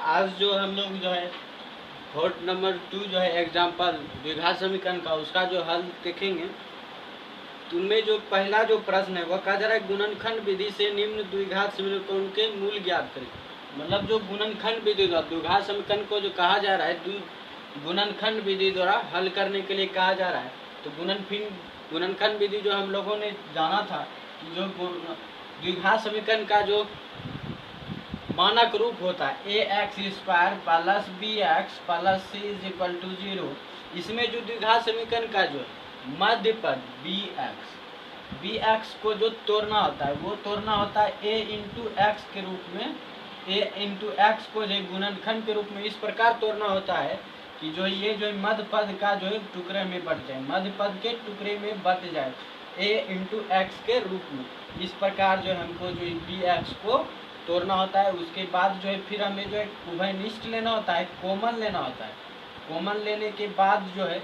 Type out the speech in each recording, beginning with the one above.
आज जो हम लोग जो है फोर्थ नंबर 2 जो है एग्जाम्पल द्विघात समीकरण का उसका जो हल देखेंगे। तो उनमें जो पहला जो प्रश्न है वह कहा जा रहा है गुणनखंड विधि से निम्न द्विघात समीकरण के मूल ज्ञात करें। मतलब जो गुणनखंड विधि द्वारा द्विघात समीकरण को जो कहा जा रहा है गुणनखंड विधि द्वारा हल करने के लिए कहा जा रहा है। तो गुणनखंड विधि जो हम लोगों ने जाना था कि जो द्विघात समीकरण का जो मानक रूप होता है ax² plus bx plus c is equal to 0। इसमें जो द्विघात समीकरण का जो मध्य पद bx को जो तोड़ना होता है वो तोड़ना होता है a इंटू एक्स के रूप में। a इंटू एक्स को जो गुणनखंड के रूप में इस प्रकार तोड़ना होता है कि जो ये जो मध्य पद का जो टुकड़े में बट जाए, मध्य पद के टुकड़े में बट जाए a इंटू एक्स के रूप में। इस प्रकार जो हमको जो bx को तोड़ना होता है। उसके बाद जो है फिर हमें जो है उभयनिष्ठ लेना होता है, कॉमन लेना होता है। कॉमन लेने के बाद जो है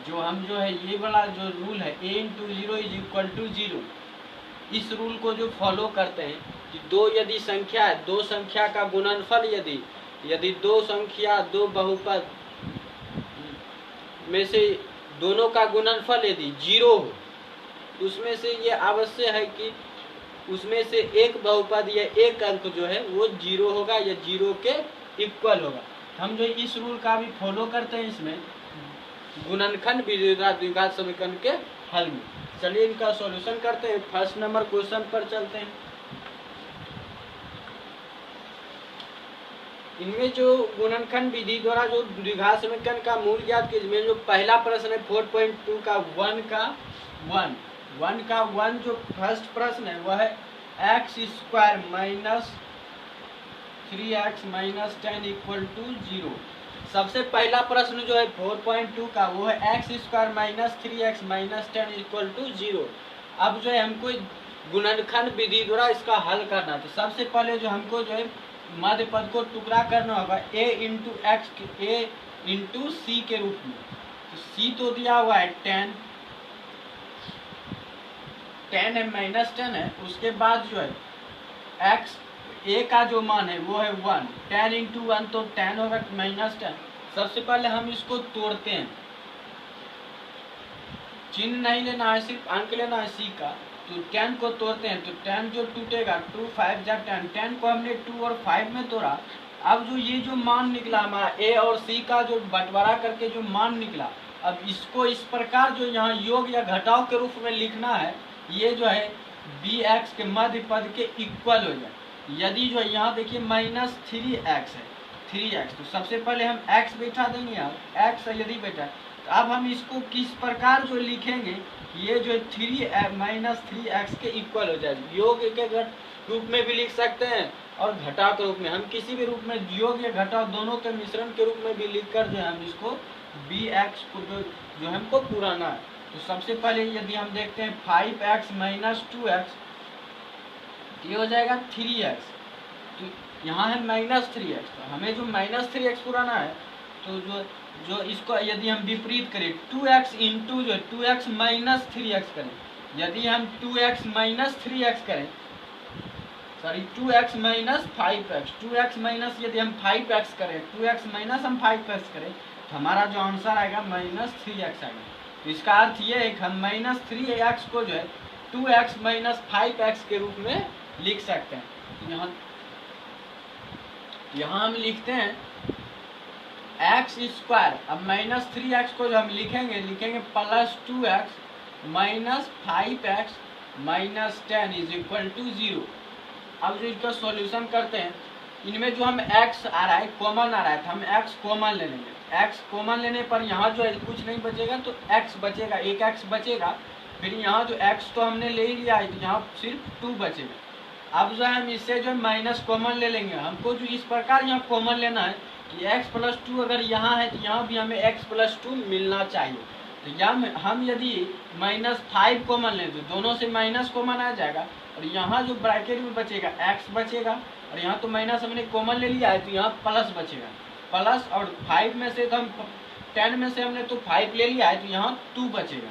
जो हम जो है ये वाला जो रूल है a into 0 is equal to 0, इस रूल को जो फॉलो करते हैं कि दो यदि संख्या है, दो संख्या का गुणनफल यदि दो संख्या दो बहुपद में से दोनों का गुणनफल यदि 0 हो तो उसमें से ये आवश्यक है कि उसमें से एक बहुपद या एक अंक जो है वो 0 होगा या 0 के इक्वल होगा। हम जो इस रूल का भी फॉलो करते हैं इसमें गुणनखंड विधि द्विघात समीकरण के हल में। चलिए इनका सॉल्यूशन करते हैं। फर्स्ट नंबर क्वेश्चन पर चलते हैं। इनमें जो गुणनखंड विधि द्वारा जो द्विघात समीकरण का मूल ज्ञात कीजिए, जो पहला प्रश्न है 4.2 का 1 जो फर्स्ट प्रश्न है वह है x² minus 3x minus 10 equal to 0। सबसे पहला प्रश्न जो है 4.2 का वो है x² minus 3x minus 10 equal to 0। अब जो है हमको गुणनखंड विधि द्वारा इसका हल करना है। तो सबसे पहले जो हमको जो है मध्य पद को टुकड़ा करना होगा a इंटू c के रूप में। तो c तो दिया हुआ है 10 है माइनस 10 है। उसके बाद जो है x a का जो मान है वो है 1, 10 इंटू 1 तो 10 होगा माइनस 10। सबसे पहले हम इसको तोड़ते हैं, चिन्ह नहीं लेना है, सिर्फ अंक लेना है c का। तो 10 को तोड़ते हैं तो 10 जो टूटेगा 2 5 जा 10, 10 को हमने 2 और 5 में तोड़ा। अब जो ये जो मान निकला हमारा a और c का जो बंटवारा करके जो मान निकला, अब इसको इस प्रकार जो यहाँ योग या घटाव के रूप में लिखना है, ये जो है bx के मध्य पद के इक्वल हो जाए। यदि जो यहाँ देखिए माइनस 3x है, 3x, तो सबसे पहले हम x बैठा देंगे। यहाँ x यदि बैठा तो अब हम इसको किस प्रकार जो लिखेंगे, ये जो 3 माइनस 3x के इक्वल हो जाए। योग के रूप में भी लिख सकते हैं और घटाव के रूप में, हम किसी भी रूप में योग या घटाव दोनों के मिश्रण के रूप में भी लिखकर जो है हम इसको bx को जो हमको पुराना है। तो सबसे पहले यदि हम देखते हैं 5x माइनस 2x, ये हो जाएगा 3x। तो यहाँ है माइनस 3x, तो हमें जो माइनस 3x पुराना है तो जो इसको यदि हम विपरीत करें 2x इंटू जो 2x माइनस 3x करें, यदि हम 2x माइनस 3x करें, sorry 2x minus 5x, 2x minus यदि हम 5x करें, 2x माइनस हम 5x करें तो हमारा जो आंसर आएगा माइनस 3x आएगा। तो इसका अर्थ ये है कि हम माइनस 3x को जो है 2x माइनस 5x के रूप में लिख सकते हैं। यहाँ हम लिखते हैं x², अब माइनस 3x को जो हम लिखेंगे plus 2x minus 5x minus 10 is equal to 0। अब जो इसका सॉल्यूशन करते हैं, इनमें जो हम x आ रहा है कॉमन आ रहा है, तो हम x कॉमन ले लेंगे। x कॉमन लेने पर यहाँ जो है कुछ नहीं बचेगा तो x बचेगा, एक x बचेगा। फिर यहाँ जो x तो हमने ले ही लिया है तो यहाँ सिर्फ 2 बचेगा। अब जो है हम इससे जो माइनस कॉमन ले लेंगे। हमको जो इस प्रकार यहाँ कॉमन लेना है कि x प्लस 2 अगर यहाँ है तो यहाँ भी हमें x प्लस 2 मिलना चाहिए। तो यहाँ हम यदि माइनस 5 कॉमन लें तो दोनों से माइनस कॉमन आ जाएगा और यहाँ जो ब्रैकेट में बचेगा x बचेगा, और यहाँ तो माइनस हमने कॉमन ले लिया है तो यहाँ प्लस बचेगा, प्लस, और 5 में से तो हम 10 में से हमने तो 5 ले लिया है तो यहाँ 2 बचेगा।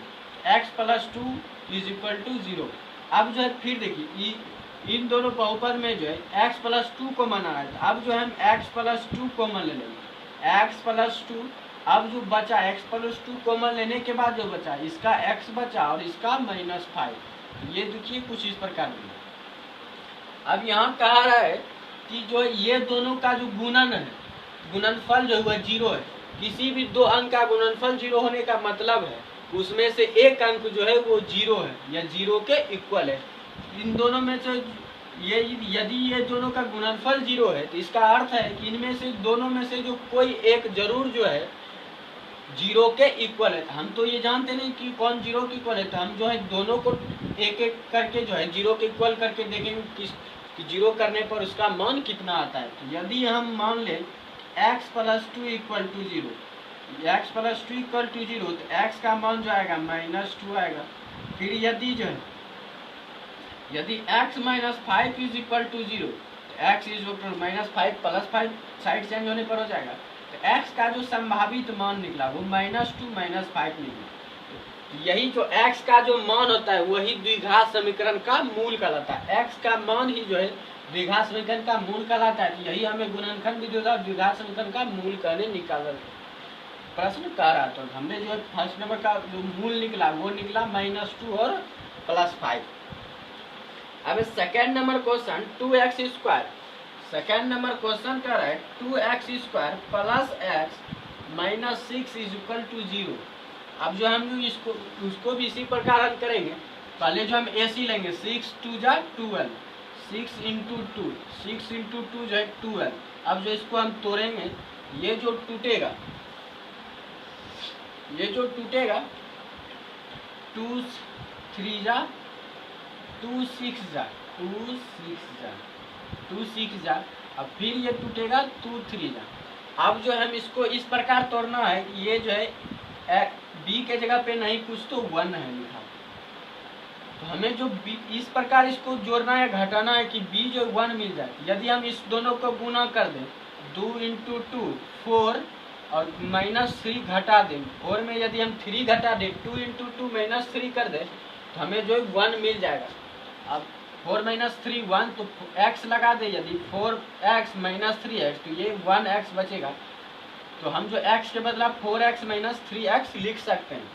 x plus 2 is equal to 0। अब जो है फिर देखिए इन दोनों बहुपद में जो है x प्लस 2 कॉमन आ रहा है। अब जो है हम x प्लस 2 कॉमन ले लेंगे, x प्लस 2। अब जो बचा x प्लस 2 कॉमन लेने के बाद जो बचा इसका x बचा और इसका -5। ये देखिए कुछ इस प्रकार में। अब यहाँ कहा रहा है कि जो ये दोनों का जो गुणन है, गुणनफल जो है 0 है। किसी भी दो अंक का गुणनफल 0 होने का मतलब है उसमें से एक अंक जो है वो 0 है या 0 के इक्वल है। इन दोनों में से ये यदि ये दोनों का गुणनफल 0 है तो इसका अर्थ है कि इनमें से दोनों में से जो कोई एक जरूर जो है 0 के इक्वल है। हम तो ये जानते नहीं कि कौन 0 के इक्वल है, तो हम जो है दोनों को एक एक करके जो है 0 के इक्वल करके देखेंगे कि 0 करने पर उसका मान कितना आता है। तो यदि हम मान लें x plus 2 equal to 0, x plus 2 equal to 0, तो x का मान जो आएगा -2 आएगा। फिर यदि जो है यदि x minus 5 is equal to 0, तो x is equal to -5 plus 5 side change होने पर हो जाएगा। तो x का जो संभावित मान निकला वो -2 -5 निकला। तो यही जो x का जो मान होता है वही द्विघात समीकरण का मूल कहलाता है। x का मान ही जो है द्विघात समीकरण का मूल कहलाता है। तो यही हमें गुणनखंड विधि और द्विघात समीकरण का मूल कहने निकाला प्रश्न कह रहा। तो हमने जो फर्स्ट नंबर का जो मूल निकला वो निकला -2 और +5। अब second number question 2x square. Second number question कर रहा है 2x square plus x -6 is equal to 0। अब जो हम जो उसको भी इसी प्रकार हल करेंगे। पहले जो हम AC लेंगे 6 2 जा 12, 6 इंटू 2, 6 इंटू 2 जो है 12। अब जो इसको हम तोड़ेंगे ये जो टूटेगा 2 3 जा 2 6 जा 2 6 जा, अब फिर ये टूटेगा 2 3 जा। अब जो हम इसको इस प्रकार तोड़ना है कि ये जो है b के जगह पे नहीं कुछ तो 1 है लिखा, तो हमें जो b इस प्रकार इसको जोड़ना है घटाना है कि b जो 1 मिल जाए। यदि हम इस दोनों को गुना कर दें 2 इंटू 2 4 और -3 घटा दें, 4 में यदि हम 3 घटा दें 2 इंटू 2 -3 कर दें तो हमें जो है 1 मिल जाएगा। अब 4 -3 1, तो x लगा दे। यदि 4x -3x तो ये 1x बचेगा। तो हम जो x के बदला 4x -3x लिख सकते हैं।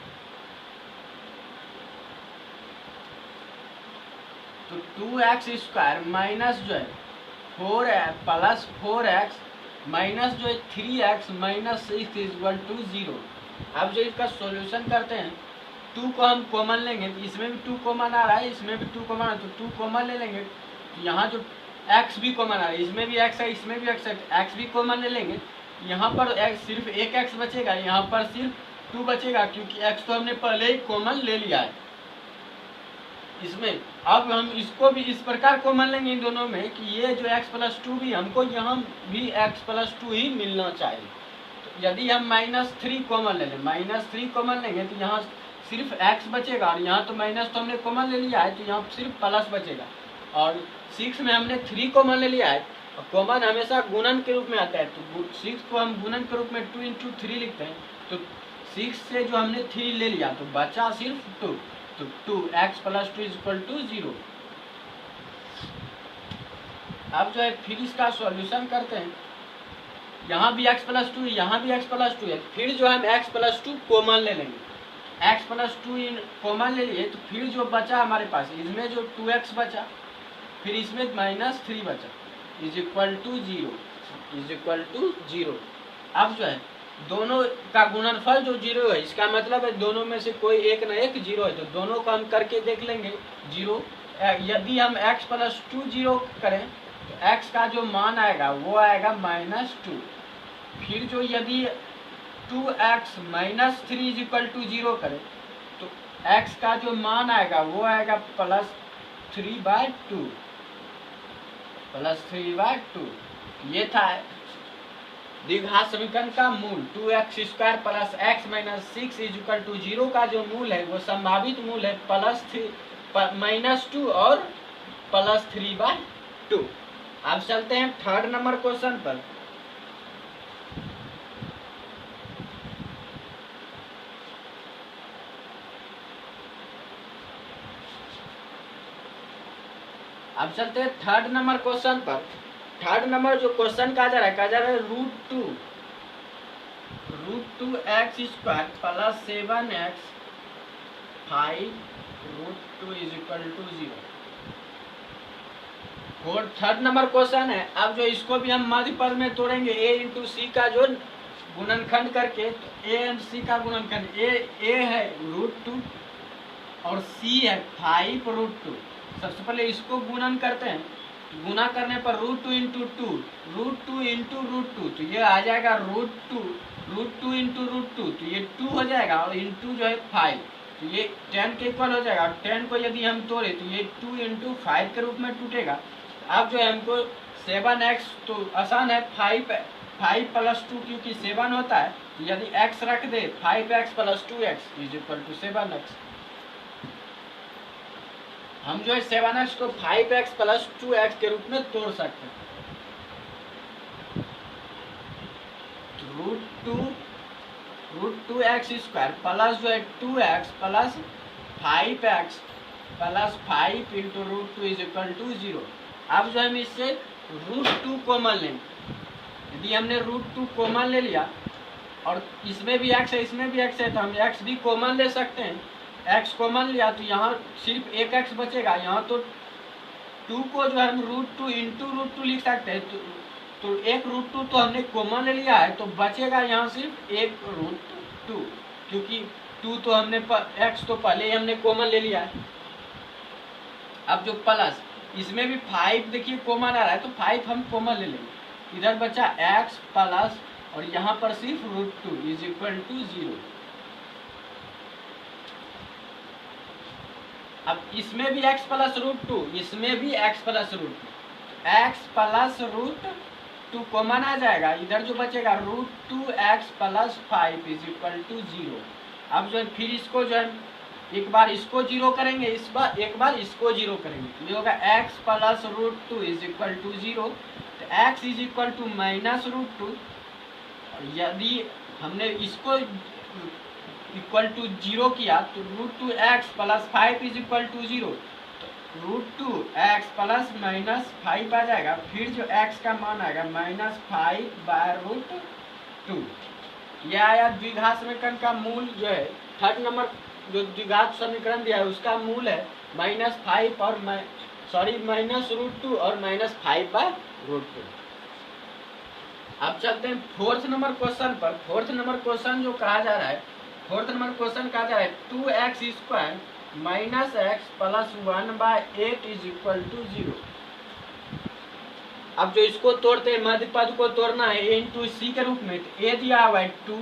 तो 2x स्क्वायर माइनस जो है 4 प्लस 4x माइनस जो है 3x -6 इज इक्वल टू 0। अब जो इसका सॉल्यूशन करते हैं 2 को हम कॉमन लेंगे, तो इसमें भी 2 कॉमन आ रहा है, इसमें भी 2 कॉमन आ रहा है, तो 2 कॉमन ले लेंगे। तो यहाँ जो x भी कॉमन आ रहा है, इसमें भी x है, इसमें भी x है, x भी कॉमन ले लेंगे। यहाँ पर x सिर्फ एक x बचेगा, यहाँ पर सिर्फ 2 बचेगा क्योंकि x तो हमने पहले ही कॉमन ले लिया है इसमें। अब हम इसको भी इस प्रकार कॉमन लेंगे इन दोनों में कि ये जो x प्लस 2 भी हमको यहाँ भी x प्लस 2 ही मिलना चाहिए। तो यदि हम -3 कॉमन ले लें, -3 कॉमन लेंगे तो यहाँ सिर्फ x बचेगा, और यहाँ तो माइनस तो हमने कॉमन ले लिया है तो यहाँ सिर्फ प्लस बचेगा। और 6 में हमने 3 कॉमन ले लिया है, और कॉमन हमेशा गुणन के रूप में आता है, तो 6 को हम गुणन के रूप में 2 इंटू 3 लिखते हैं। तो 6 से जो हमने 3 ले लिया तो बचा सिर्फ 2, तो 2x plus 2 is equal to 0। अब जो है फिर इसका सॉल्यूशन करते हैं। यहाँ भी x प्लस 2, यहाँ भी x प्लस 2 है, फिर जो हम x प्लस 2 कॉमन ले लेंगे। x प्लस 2 कॉमन ले लिए तो फिर जो बचा हमारे पास इसमें जो 2x बचा, फिर इसमें -3 बचा, इज इक्वल टू 0। अब जो है दोनों का गुणनफल जो 0 है, इसका मतलब है दोनों में से कोई एक न एक 0 है, तो दोनों को हम करके देख लेंगे 0। यदि हम x प्लस 2 0 करें तो x का जो मान आएगा वो आएगा -2। फिर जो यदि 2x -3 इज इक्वल टू 0 करें तो x का जो मान आएगा वो आएगा +3/2। ये था द्विघात समीकरण का मूल। 2x square plus x -6 is equal to 0 का जो मूल है वो संभावित मूल है -2 और +3/2। अब चलते हैं थर्ड नंबर क्वेश्चन पर। अब चलते हैं थर्ड नंबर क्वेश्चन पर। थर्ड नंबर जो क्वेश्चन कहा जा रहा है root two x square plus 7x 5 √2 is equal to 0। और थर्ड नंबर क्वेश्चन है। अब जो इसको भी हम मध्य पद में तोड़ेंगे a इंटू सी का जो गुणनखंड करके, तो a एंड सी का गुणनखंड a है √2 और c है 5 √2। सबसे पहले इसको गुणन करते हैं, गुना करने पर √2 इंटू √2 इंटू √2, तो ये आ जाएगा √2 इंटू √2, तो ये 2 हो जाएगा और इंटू जो है 5, तो ये 10 के इक्वल हो जाएगा। 10 को यदि हम तोड़े तो ये 2 इंटू 5 के रूप में टूटेगा। अब जो है हमको 7x, तो आसान है, 5 प्लस 2 क्योंकि 7 होता है, तो यदि x रख दे 5x plus 2x is equal to 7x। हम जो है 7x को 5x प्लस 2x के रूप में तोड़ सकते हैं। √2x स्क्वायर प्लस जो है 2x plus 5x plus 5 into √2 is equal to 0। अब जो हम इससे √2 कॉमन लेंगे। यदि हमने √2 कॉमन ले लिया और इसमें भी x है इसमें भी x है, तो हम x भी कॉमन ले सकते हैं। x कॉमन लिया तो यहाँ सिर्फ एक x बचेगा। यहाँ तो 2 को जो हम √2 इंटू √2 लिख सकते हैं, तो एक √2 तो हमने कॉमन ले लिया है, तो बचेगा यहाँ सिर्फ एक √2, क्योंकि 2 तो हमने x तो पहले ही हमने कॉमन ले लिया है। अब जो प्लस इसमें भी 5 देखिए कॉमन आ रहा है, तो 5 हम कॉमन ले लेंगे। इधर बचा x प्लस और यहाँ पर सिर्फ √2 इज इक्वल टू 0। अब इसमें भी x प्लस √2, इसमें भी x plus √2, x plus √2 common आ जाएगा। इधर जो बचेगा √2x plus 5 is equal to 0। अब जो फिर इसको जो है एक बार इसको 0 करेंगे, एक बार इसको 0 करेंगे, ये होगा x plus √2 is equal to 0। तो x is equal to minus √2। यदि हमने इसको इक्वल टू 0 किया तो √2x plus 5 is equal to 0, तो √2x प्लस माइनस 5 आ जाएगा। फिर जो x का मान आएगा -5/√2। यह आया द्विघात समीकरण का मूल जो है। थर्ड नंबर जो द्विघात समीकरण दिया है उसका मूल है -5 और -√2 और -5/√2। अब चलते हैं फोर्थ नंबर क्वेश्चन पर। फोर्थ नंबर क्वेश्चन जो कहा जा रहा है, 2x square minus x plus 1/8 is equal to 0। अब जो इसको तोड़ते हैं, मध्य पद को तोड़ना है a इंटू सी के रूप में, तो a दिया हुआ है 2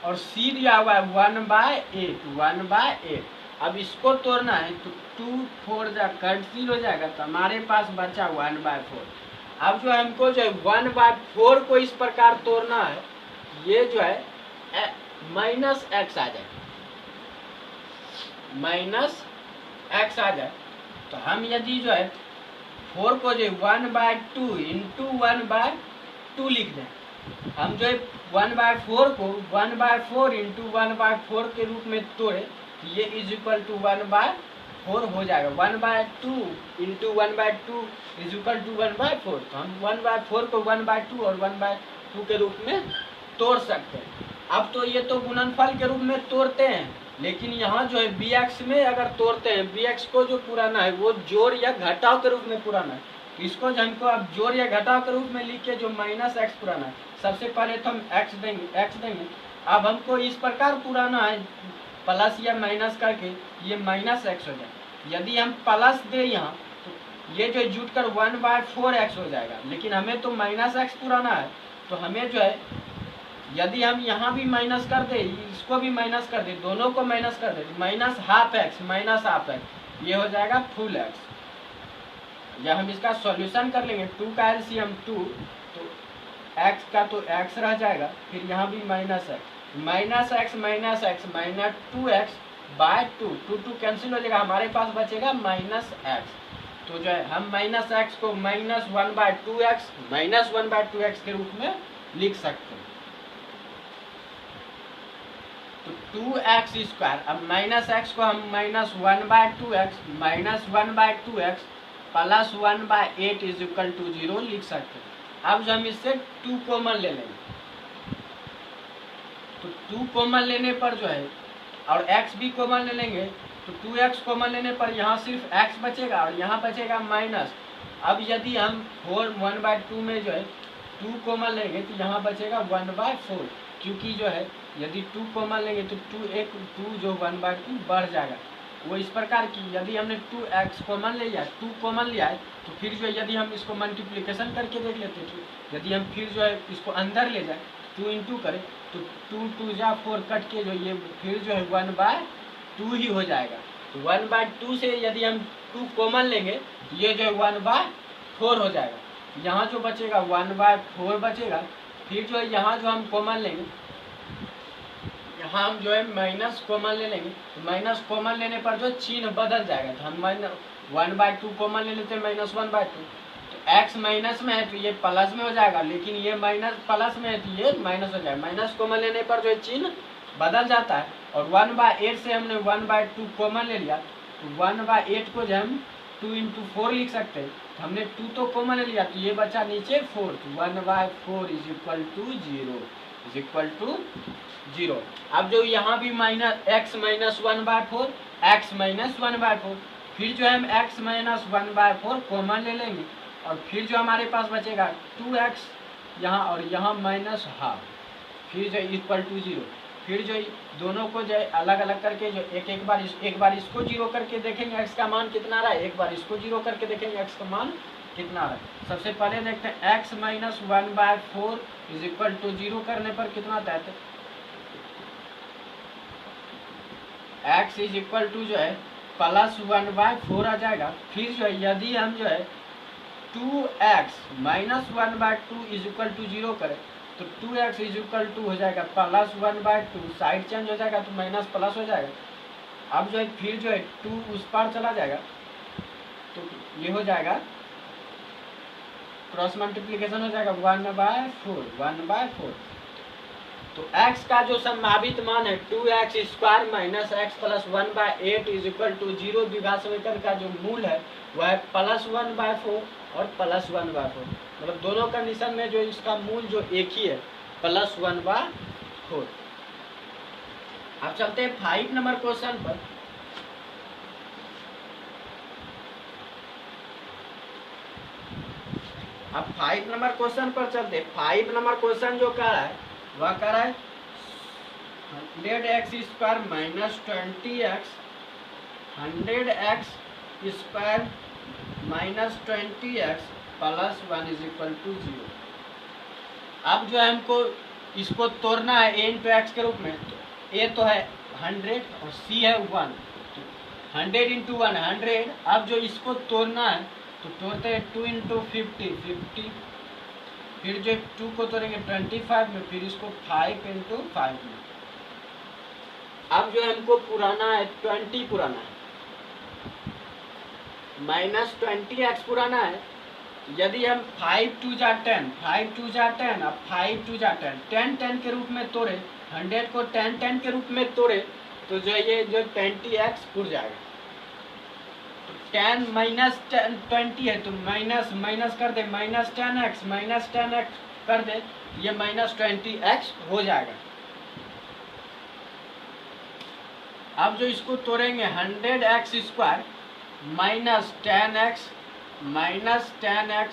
और c दिया हुआ है 1/8। अब इसको तोड़ना है तो 2 4 जा कैंसिल हो जाएगा, तो हमारे पास बचा 1/4। अब जो हमको जो है 1/4 को इस प्रकार तोड़ना है, ये जो है -x आ जाए, -x आ जाए, तो हम यदि जो है 4 को जो 1/2 इंटू 1/2 लिख दें, हम जो है 1/4 को 1/4 इंटू 1/4 के रूप में तोड़े, तो ये इज इक्वल टू 1/4 हो जाएगा। 1/2 इंटू 1/2 इज इक्वल टू 1/4, तो हम 1/4 को 1/2 और 1/2 के रूप में तोड़ सकते हैं। अब तो ये तो गुणनफल के रूप में तोड़ते हैं, लेकिन यहाँ जो है bx में अगर तोड़ते हैं, bx को जो पुराना है वो जोड़ या घटाव के रूप में पुराना है, इसको हमको अब जोड़ या घटाव के रूप में लिख के जो -x पुराना है, सबसे पहले तो हम x देंगे। अब हमको इस प्रकार पुराना है प्लस या माइनस करके ये -x हो जाए। यदि हम प्लस दे यहाँ तो ये जो जुटकर 1/4x हो जाएगा, लेकिन हमें तो -x पुराना है, तो हमें जो है यदि हम यहाँ भी माइनस कर दे, इसको भी माइनस कर दे, दोनों को माइनस कर दे, -12x ये हो जाएगा फुल x। या हम इसका सॉल्यूशन कर लेंगे, 2 का एलसीएम 2, तो x का तो x रह जाएगा, फिर यहाँ भी -x -2x/2 कैंसिल हो जाएगा, हमारे पास बचेगा -x। तो जो है हम -x को -1/2x के रूप में लिख सकते हैं। तो 2x स्क्वायर, अब -x को हम -1/2x +1/8 इज इक्वल टू 0 लिख सकते हैं। अब जो हम इससे 2 कॉमन ले लेंगे, तो 2 कॉमन लेने पर जो है और x भी कॉमन ले लेंगे, तो 2x कॉमन लेने पर यहाँ सिर्फ x बचेगा और यहाँ बचेगा माइनस। अब यदि हम 1/2 में जो है 2 कॉमन लेंगे तो यहाँ बचेगा 1/4, क्योंकि जो है यदि 2 कॉमन लेंगे तो 2 जो 1/2 बढ़ जाएगा। वो इस प्रकार की यदि हमने 2x कॉमन ले लिया, 2 कॉमन लिया है, तो फिर जो है यदि हम इसको मल्टीप्लिकेशन करके देख लेते हैं, तो यदि हम फिर जो है इसको अंदर ले जाए 2 इंटू करें तो 2 2 जा 4 कट के जो ये फिर जो है 1/2 ही हो जाएगा। तो 1/2 से यदि हम 2 कॉमन लेंगे तो ये जो है 1/4 हो जाएगा। यहाँ जो बचेगा 1/4 बचेगा। फिर जो है यहाँ जो हम कॉमन लेंगे, यहाँ हम जो है माइनस कॉमन ले लेंगे, तो माइनस कॉमन लेने पर जो चिन्ह बदल जाएगा। तो हम 1/2 कॉमन ले लेते हैं -1/2, तो x माइनस में है तो ये प्लस में हो जाएगा, लेकिन ये माइनस प्लस में है तो ये माइनस हो जाएगा। माइनस कॉमन लेने पर जो है चिन्ह बदल जाता है। और 1/8 से हमने 1/2 कॉमन ले लिया, तो 1/8 को जो हम 2 इंटू 4 लिख सकते हैं। तो हमने 2 तो कॉमन ले लिया, तो ये बचा नीचे 4, तो 1/4 इज इक्वल टू 0। अब जो यहाँ भी x माइनस 1/4, x माइनस 1/4, फिर जो हम x माइनस 1/4 कॉमन ले लेंगे और फिर जो हमारे पास बचेगा 2x यहाँ और यहाँ -12, फिर जो इक्वल टू 0। फिर जो दोनों को जो अलग अलग करके जो एक बार इसको 0 करके देखेंगे x का मान कितना रहा है, एक बार इसको 0 करके देखेंगे x का मान कितना रहा है। सबसे पहले देखते हैं x minus 1/4 is equal to 0 करने पर कितना आता है, x इज इक्वल टू जो है +1/4 आ जाएगा। फिर जो है यदि हम जो है 2x minus 1/2 is equal to 0 करें तो 2x इज इक्वल टू हो जाएगा +1/2, साइड चेंज हो जाएगा तो माइनस प्लस हो जाएगा। अब जो है फिर जो है 2 उस पार चला जाएगा तो ये हो जाएगा क्रॉस मल्टीप्लिकेशन हो जाएगा 1/4। तो x का जो संभावित मान है 2x² minus x plus 1/8 is equal to 0 द्विघात समीकरण का जो मूल है वह है +1/4 और +1/4, मतलब दोनों कंडीशन में जो इसका मूल जो एक ही है +1/4। अब चलते हैं 5 नंबर क्वेश्चन पर। अब 5 नंबर क्वेश्चन पर चलते हैं। 5 नंबर क्वेश्चन जो कह रहा है वह कह रहा है 100x² minus 20x 100x² minus 20x plus 1 is equal to 0। अब जो है हमको इसको तोड़ना है a इंटू एक्स के रूप में। तो a तो है 100 और c है 1, तो 100 इंटू 1 100। अब जो इसको तोड़ना है तो तोड़ते हैं 2 इंटू 50, फिर जो 2 को तोड़ेंगे 25 में, फिर इसको 5 इंटू 5 में। अब जो हमको पुराना है 20 पुराना है, माइनस 20x पुराना है। यदि हम 5 2 जा 10, 5 2 जा 10, अब 5 2 जा 10, 10 10 के रूप में तोड़े, 100 को 10 10 के रूप में तोड़े तो जो ये जो 20x पुर जाएगा। 10 माइनस 20 है तो माइनस कर दे, -10x कर दे, ये -20x हो जाएगा। अब जो इसको तोड़ेंगे 100x² minus 10x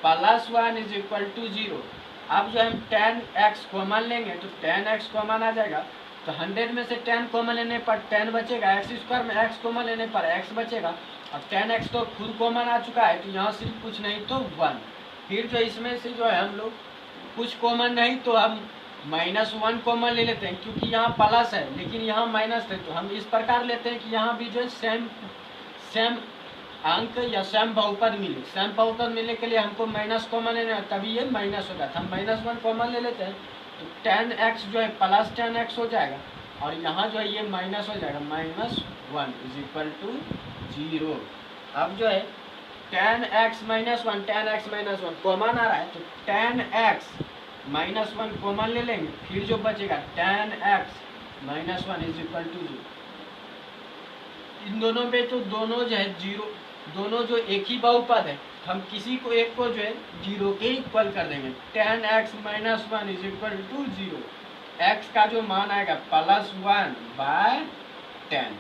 plus 1 is equal to 0। अब जो हम 10x कॉमन लेंगे तो 10x कॉमन आ जाएगा, तो 100 में से 10 कॉमन लेने पर 10 बचेगा, x² में x कॉमन लेने पर x बचेगा। अब 10x तो खुद कॉमन आ चुका है तो यहाँ सिर्फ कुछ नहीं तो 1। फिर जो इसमें से जो है हम लोग कुछ कॉमन नहीं तो हम -1 कॉमन ले लेते हैं, क्योंकि यहाँ प्लस है लेकिन यहाँ माइनस है। तो हम इस प्रकार लेते हैं कि यहाँ भी जो है सेम अंक या सेम बहुपद मिले। सेम बहुपद मिलने के लिए हमको माइनस कॉमन लेना है, तभी ये माइनस हो जाता है। हम -1 कॉमन ले लेते हैं तो 10x जो है प्लस 10x हो जाएगा और यहाँ जो है ये माइनस हो जाएगा, -1 इज इक्वल टू 0। अब जो है 10x माइनस 1 कॉमन आ रहा है तो 10x -1 कॉमन ले लेंगे, फिर जो बचेगा 10x -1 इज इक्वल टू 0। इन दोनों पे तो दोनों जो है 0 दोनों जो एक ही बहुपद है, हम किसी को एक को जो है 0 के इक्वल कर देंगे। tan x minus 1 is equal to 0। x का जो मान आएगा +1/10।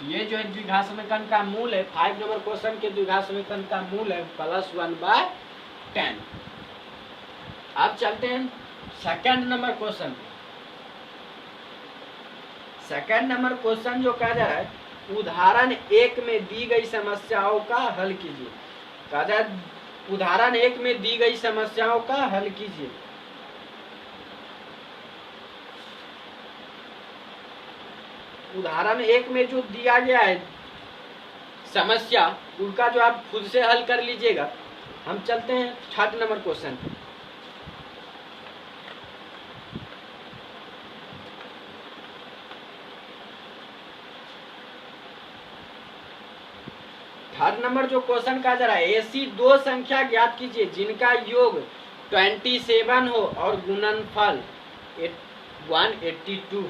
ये जो है द्विघात समीकरण का मूल है, 5 नंबर क्वेश्चन के द्विघात समीकरण का मूल है +1/10। अब चलते हैं second number question. Second number question जो कहा जा रहा है, उदाहरण 1 में दी गई समस्याओं का हल कीजिए। कहा जा रहा है उदाहरण 1 में दी गई समस्याओं का हल कीजिए। उदाहरण 1 में जो दिया गया है समस्या, उनका जो आप खुद से हल कर लीजिएगा। हम चलते हैं third number question. Third number जो क्वेश्चन कहा जा रहा है, ऐसी दो संख्या ज्ञात कीजिए जिनका योग 27 हो और गुणनफल 182 हो।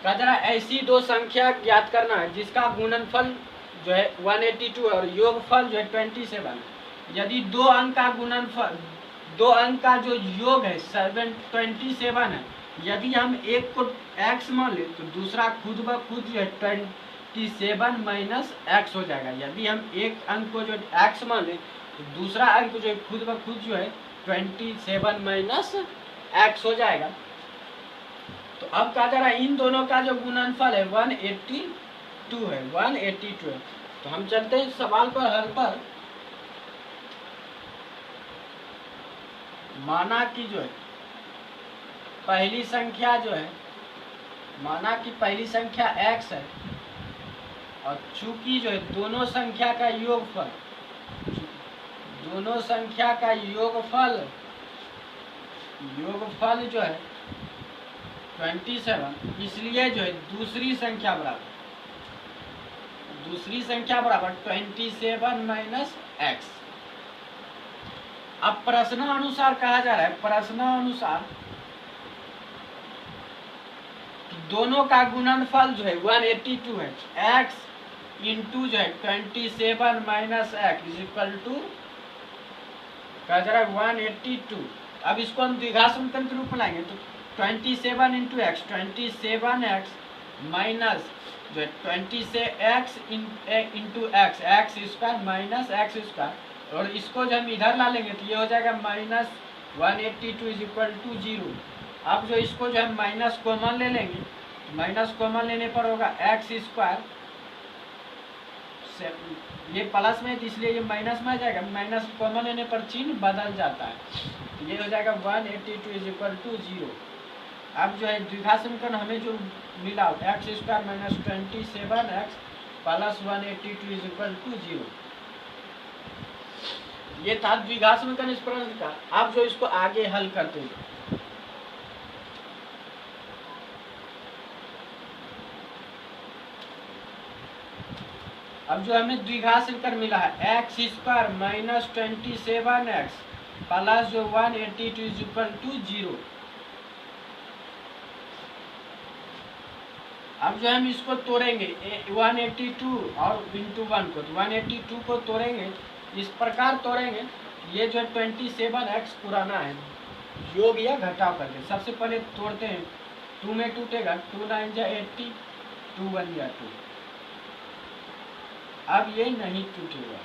कहा जा रहा है ऐसी दो संख्या ज्ञात करना है जिसका गुणनफल जो है 182 और योगफल जो है 27। यदि दो अंक का गुणनफल, दो अंक का जो योग है 27 है, यदि हम एक को x मान ले तो दूसरा खुद ब खुद जो है 27 माइनस x हो जाएगा। यदि हम एक अंक को जो x मान ले तो दूसरा अंक जो है खुद ब खुद जो है 27 माइनस x हो जाएगा। तो अब कहा जा रहा है इन दोनों का जो गुणनफल है 182 है, 182 है। तो हम चलते हैं सवाल पर हल पर। माना कि जो है पहली संख्या जो है, माना कि पहली संख्या x है और चूंकि जो है दोनों संख्या का योगफल, दोनों संख्या का योगफल जो है 27, इसलिए जो है दूसरी संख्या बराबर 27 माइनस x। अब प्रश्नानुसार कहा जा रहा है, प्रश्नानुसार दोनों का गुणनफल जो है 182 है, x इंटू जो है 27 minus x is equal to कहा जा रहा है 182। अब इसको हम द्विघात समीकरण के रूप में लाएंगे तो 27 इंटू एक्स, 27x माइनस जो है 26x into x, x square minus x square, और इसको जब हम इधर ला लेंगे तो ये हो जाएगा -182 इज इक्वल टू 0। अब जो इसको जो हम माइनस कॉमन ले लेंगे, माइनस कॉमन लेने पर होगा एक्स स्क्वायर, ये प्लस में इसलिए ये माइनस में आ जाएगा, माइनस कॉमन लेने पर चिन्ह बदल जाता है। ये हो जाएगा 182 इज इक्वल टू 0। अब जो है द्विघात समीकरण हमें जो मिला x square minus 27x plus 182 is equal to 0। ये था द्विघात समीकरण इस प्रश्न का। अब जो इसको आगे हल करते हैं, अब जो हमें द्विघात समीकरण मिला है x square minus 27x plus जो 182 इज इक्वल टू 0। अब जो हम इसको तोड़ेंगे 182 और इंटू 1 को, तो 182 को तोड़ेंगे, इस प्रकार तोड़ेंगे। ये जो 27x पुराना है, योग या घटाव करके सबसे पहले तोड़ते हैं। 2 में टूटेगा, 2 9 जा 80, 2 1 जा 2। अब ये नहीं टूटेगा।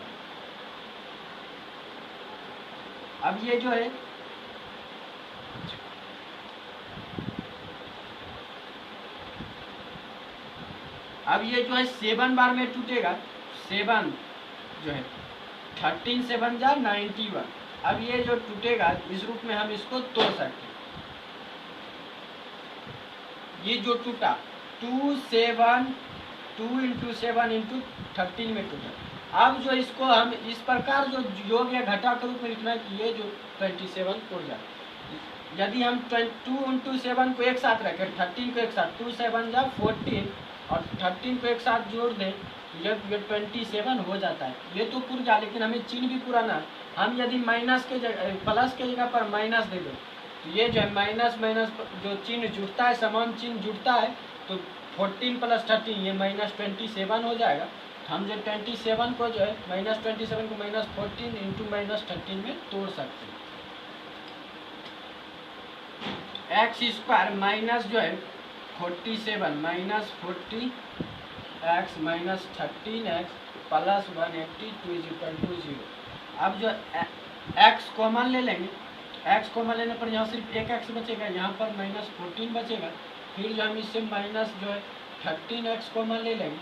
अब ये जो है अब ये जो है 7 बार में टूटेगा, 7 जो है 13 7 जा 91। अब ये जो टूटेगा इस रूप में हम इसको तोड़ सकते हैं। ये जो टूटा 2 इंटू 7 इंटू 13 में टूटा। अब जो इसको हम इस प्रकार जो योग या घटाव के रूप में लिखना है कि ये जो 27 टूट जाए। यदि हम 2 इंटू 7 को एक साथ रखें, 13 को एक साथ, 2 7 जा 14 और 13 को एक साथ जोड़ दें, ये 27 हो जाता है। ये तो पूरा जा, लेकिन हमें चिन्ह भी पुराना है। हम यदि माइनस के जगह प्लस के जगह पर माइनस दे दें तो ये जो है माइनस माइनस जो चिन्ह जुड़ता है, समान चिन्ह जुड़ता है, तो 14 प्लस 13 ये -27 हो जाएगा। हम जो 27 को जो है -27 को -14 इंटू -13 में तोड़ सकते हैं। एक्स स्क्वायर माइनस जो है 47 -40 एक्स -13 एक्स प्लस 182 = 0। अब जो एक्स कॉमन ले लेंगे, एक्स कॉमन लेने पर यहाँ सिर्फ एक एक्स बचेगा, यहाँ पर -14 बचेगा। फिर जो हम इससे माइनस जो है 13x कॉमन ले लेंगे,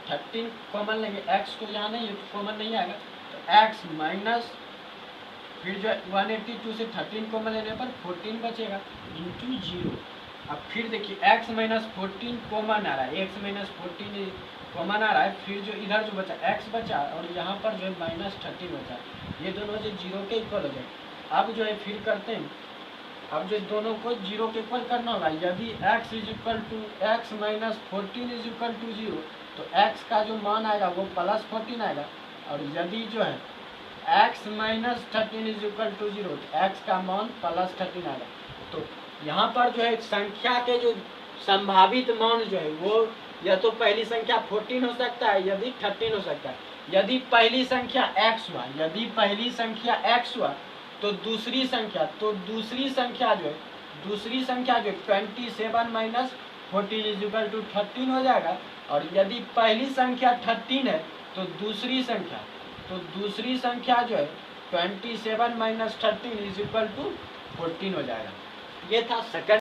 13 कॉमन लेंगे, एक्स को यहाँ नहीं है तो कॉमन नहीं आएगा, तो एक्स माइनस फिर जो है 182 से 13 कॉमन लेने पर 14 बचेगा इंटू 0। अब फिर देखिए x -14 कॉमन आ रहा है, x -14 कॉमन आ रहा है, फिर जो इधर जो बचा x बचा और यहाँ पर जो है -13 बचा, ये दोनों जो 0 के इक्वल हो जाए। अब जो है फिर करते हैं, अब जो दोनों को 0 के इक्वल करना होगा। यदि x -14 = 0 तो x का जो मान आएगा वो +14 आएगा, और यदि जो है x -13 = 0 तो x का मान +13 आएगा। तो यहाँ पर जो है संख्या के जो संभावित मान जो है वो या तो पहली संख्या 14 हो सकता है, यदि 13 हो सकता है। यदि पहली संख्या x हुआ, यदि पहली संख्या x हुआ तो दूसरी संख्या जो है 27 - 14 = 13 हो जाएगा। और यदि पहली संख्या 13 है तो दूसरी संख्या जो है 27 - 13 = 14 हो जाएगा। ये था सेकंड